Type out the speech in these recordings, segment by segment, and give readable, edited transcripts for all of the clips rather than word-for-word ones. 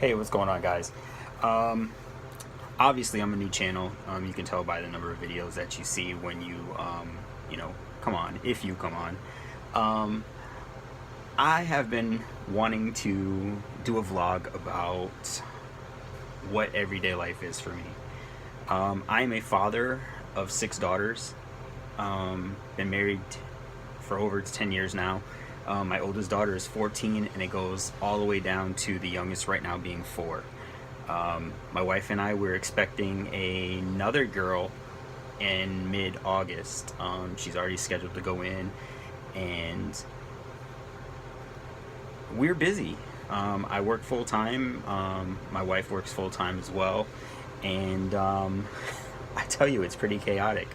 Hey, what's going on, guys? Um, Obviously, I'm a new channel. You can tell by the number of videos that you see when you know, come on, if you come on. Um, I have been wanting to do a vlog about what everyday life is for me. I am a father of 6 daughters. Been married for over 10 years now. My oldest daughter is 14, and it goes all the way down to the youngest right now being 4. My wife and I were expecting another girl in mid-August. She's already scheduled to go in, and we're busy. I work full time. My wife works full time as well, and I tell you, it's pretty chaotic.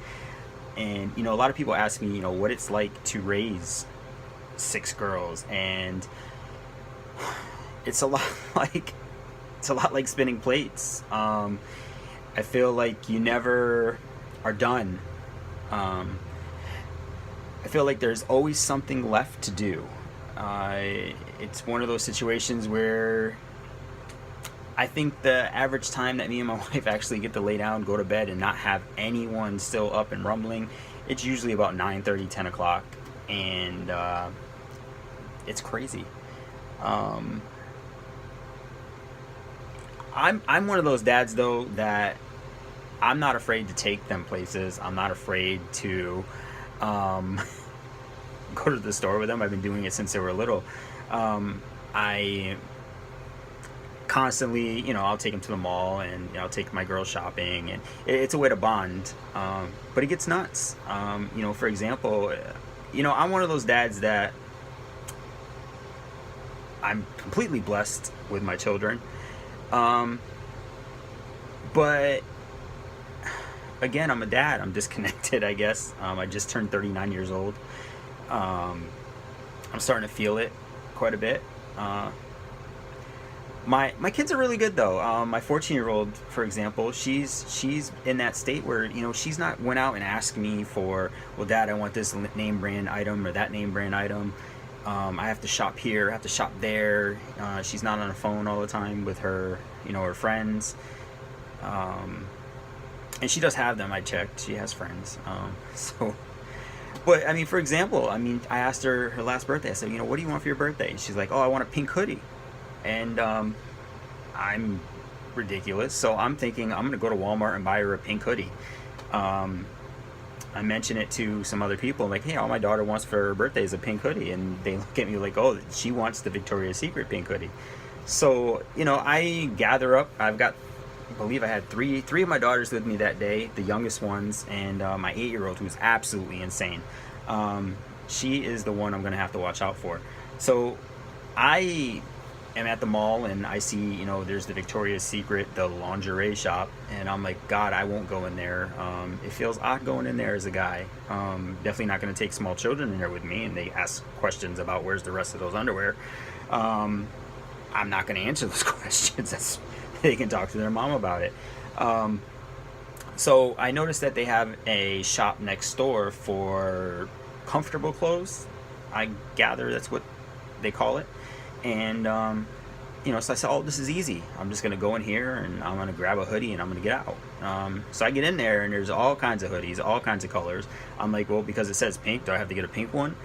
And a lot of people ask me, what it's like to raise 6 girls, and it's a lot like spinning plates. I feel like you never are done. I feel like there's always something left to do. It's one of those situations where I think the average time that me and my wife actually get to lay down, go to bed, and not have anyone still up and rumbling, it's usually about 9:30, 10 o'clock, and it's crazy. Um, I'm one of those dads though that I'm not afraid to take them places. I'm not afraid to um, go to the store with them. I've been doing it since they were little. I constantly, I'll take them to the mall, and I'll take my girls shopping, and it's a way to bond. But it gets nuts. For example, I'm one of those dads that I'm completely blessed with my children. Um, but again, I'm a dad. I'm disconnected, I guess. I just turned 39 years old. Um, I'm starting to feel it quite a bit. My kids are really good though. My 14-year-old, for example, she's in that state where she's not went out and asked me for, well, Dad, I want this name brand item or that name brand item. I have to shop here, I have to shop there. She's not on the phone all the time with her, her friends. And she does have them. I checked. She has friends. But I mean, for example, I asked her last birthday. I said, what do you want for your birthday? She's like, oh, I want a pink hoodie. And I'm ridiculous, so I'm thinking I'm gonna go to Walmart and buy her a pink hoodie. I mentioned it to some other people, like, hey, all my daughter wants for her birthday is a pink hoodie, and they look at me like, oh, she wants the Victoria's Secret pink hoodie. So I gather up. I believe I had three of my daughters with me that day, the youngest ones, and my 8-year-old, who's absolutely insane. She is the one I'm gonna have to watch out for. So I am at the mall, and I see, there's the Victoria's Secret, the lingerie shop, and I'm like, God, I won't go in there. It feels odd going in there as a guy. Definitely not going to take small children in there with me, and they ask questions about where's the rest of those underwear. I'm not going to answer those questions. They can talk to their mom about it. So I noticed that they have a shop next door for comfortable clothes. I gather that's what they call it. And so I said, oh, this is easy. I'm just gonna go in here, and I'm gonna grab a hoodie, and I'm gonna get out. So I get in there, and there's all kinds of hoodies, all kinds of colors. I'm like, well, because it says pink, do I have to get a pink one?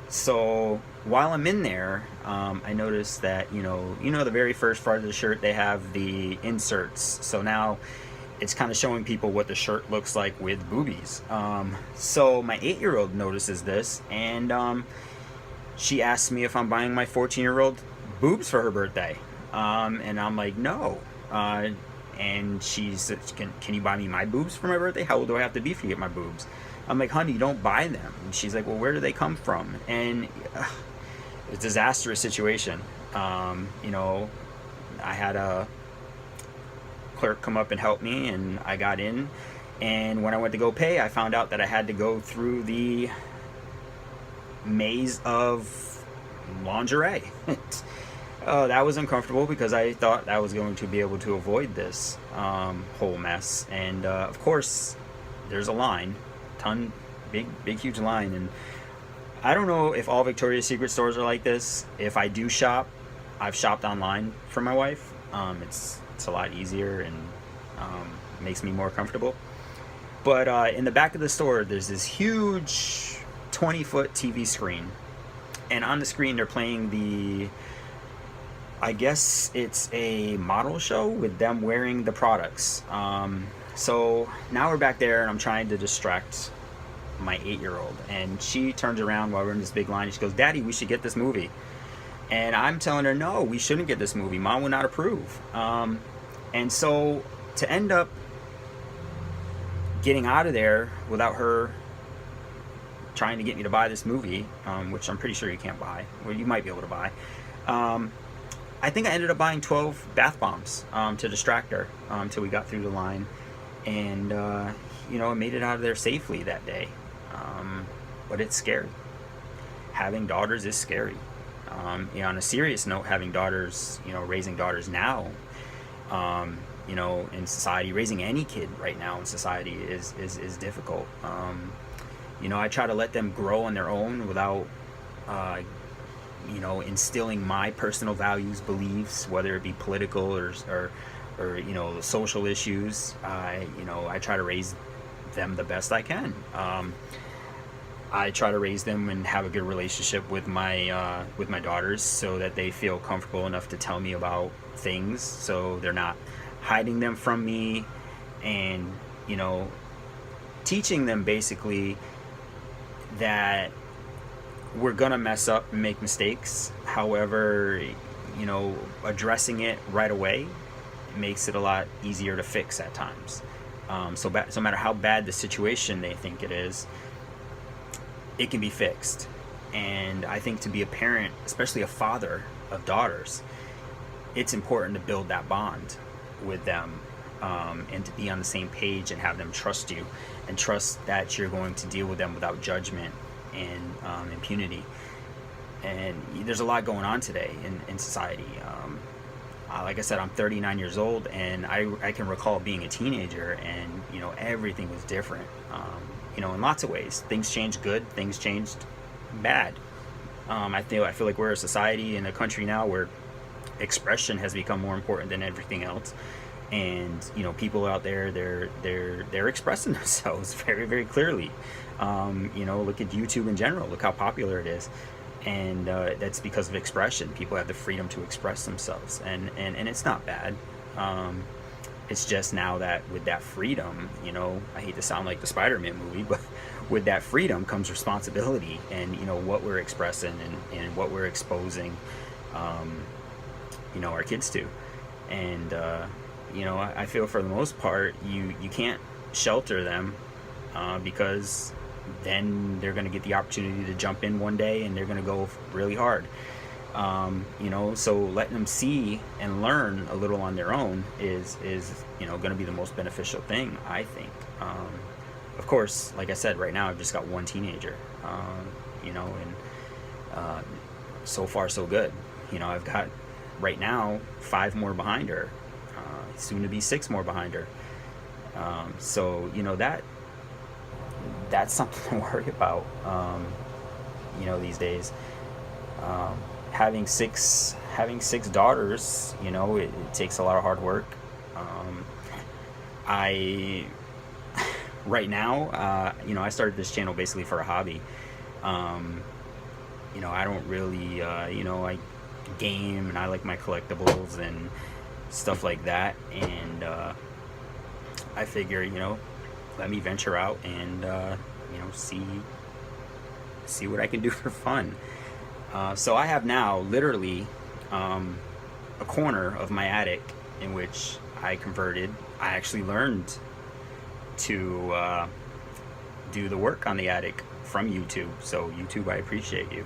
So while I'm in there, I noticed that the very first part of the shirt, they have the inserts. So now it's kind of showing people what the shirt looks like with boobies. So my 8-year-old notices this, and she asks me if I'm buying my 14-year-old boobs for her birthday. And I'm like, no. And she said, can you buy me my boobs for my birthday? How old do I have to be for you to get my boobs? I'm like, honey, you don't buy them. And she's like, well, where do they come from? And it's a disastrous situation. I had a clerk come up and help me, and I got in. And when I went to go pay, I found out that I had to go through the maze of lingerie. That was uncomfortable because I thought I was going to be able to avoid this whole mess. And of course, there's a line, big huge line. And I don't know if all Victoria's Secret stores are like this. If I do shop, I've shopped online for my wife. It's a lot easier and makes me more comfortable. But in the back of the store, there's this huge 20-foot TV screen, and on the screen they're playing I guess it's a model show with them wearing the products. So now we're back there, and I'm trying to distract my 8-year-old, and she turns around while we're in this big line, and she goes, "Daddy, we should get this movie." And I'm telling her, no, we shouldn't get this movie. Mom would not approve. And so to end up getting out of there without her trying to get me to buy this movie, which I'm pretty sure you can't buy, or you might be able to buy, I think I ended up buying 12 bath bombs to distract her until we got through the line. And, I made it out of there safely that day. But it's scary. Having daughters is scary. On a serious note, having daughters, raising daughters now, in society, raising any kid right now in society is difficult. I try to let them grow on their own without, instilling my personal values, beliefs, whether it be political or social issues. I try to raise them the best I can. I try to raise them and have a good relationship with my daughters, so that they feel comfortable enough to tell me about things, so they're not hiding them from me, and teaching them basically that we're gonna mess up and make mistakes. However, addressing it right away makes it a lot easier to fix at times. So no matter how bad the situation they think it is, it can be fixed. And I think to be a parent, especially a father of daughters, it's important to build that bond with them, and to be on the same page and have them trust you, and trust that you're going to deal with them without judgment and impunity. And there's a lot going on today in society. Like I said, I'm 39 years old, and I can recall being a teenager, and everything was different. In lots of ways, things changed good, things changed bad. I feel like we're a society in a country now where expression has become more important than everything else, and people out there, they're expressing themselves very, very clearly. Look at YouTube in general. Look how popular it is, and that's because of expression. People have the freedom to express themselves, and it's not bad. It's just now that with that freedom, I hate to sound like the Spider-Man movie, but with that freedom comes responsibility, and what we're expressing and what we're exposing our kids to. And I feel for the most part you can't shelter them, because then they're going to get the opportunity to jump in one day, and they're going to go really hard. So letting them see and learn a little on their own is going to be the most beneficial thing, I think. Of course, like I said, right now I've just got one teenager, and so far so good. I've got right now 5 more behind her, soon to be 6 more behind her. So that's something to worry about, these days. Having six daughters, it takes a lot of hard work. Right now, I started this channel basically for a hobby. I don't really, I game, and I like my collectibles and stuff like that. And I figure, let me venture out and, see what I can do for fun. So I have now literally a corner of my attic in which I converted. I actually learned to do the work on the attic from YouTube. So YouTube, I appreciate you.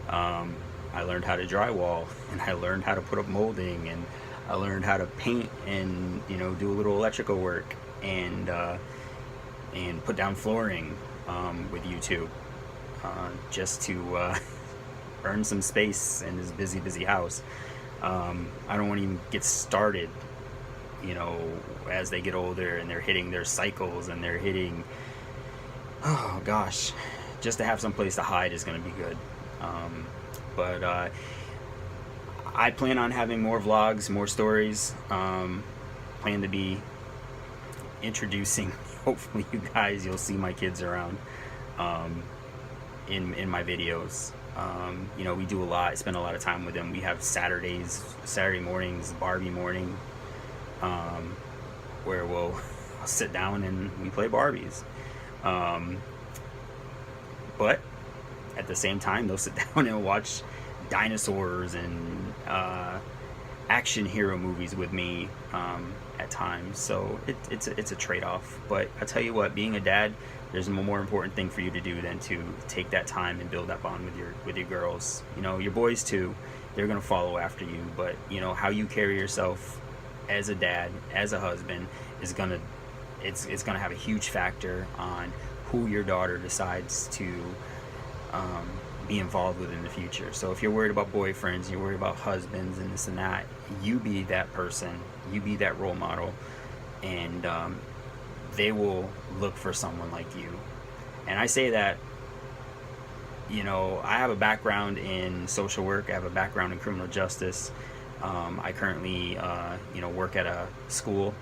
I learned how to drywall, and I learned how to put up molding, and I learned how to paint, and do a little electrical work, and put down flooring with YouTube, just to earn some space in this busy house. I don't want to even get started, as they get older and they're hitting their cycles, and they're hitting, oh gosh, just to have some place to hide is going to be good. But I plan on having more vlogs, more stories. Plan to be introducing, hopefully you guys, you'll see my kids around in my videos. You know, we do a lot, I spend a lot of time with them. We have Saturday mornings, Barbie morning, where we'll sit down and we play Barbies. But at the same time, they'll sit down and watch dinosaurs and action hero movies with me at times. So it's a trade-off. But I tell you what, being a dad, there's a more important thing for you to do than to take that time and build that bond with your girls. You know, your boys too, they're gonna follow after you. But you know how you carry yourself as a dad, as a husband, is gonna have a huge factor on who your daughter decides to be involved with in the future. So if you're worried about boyfriends, you're worried about husbands and this and that, you be that person, you be that role model, and they will look for someone like you. And I say that, you know, I have a background in social work, I have a background in criminal justice. I currently you know, work at a school.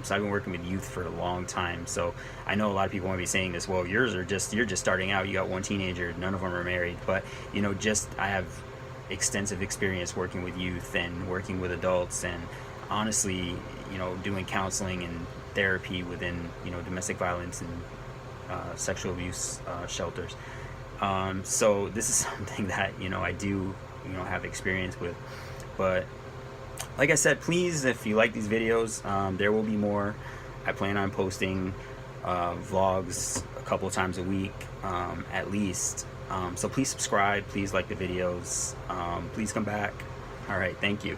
So I've been working with youth for a long time. So I know a lot of people might be saying this, well, you're just starting out, you got one teenager, none of them are married. But you know, I have extensive experience working with youth and working with adults, and honestly, you know, doing counseling and therapy within, you know, domestic violence and sexual abuse shelters. So this is something that, you know, I do, you know, have experience with. But like I said, please, if you like these videos, there will be more. I plan on posting vlogs a couple of times a week, at least. So please subscribe, please like the videos, please come back. All right, thank you.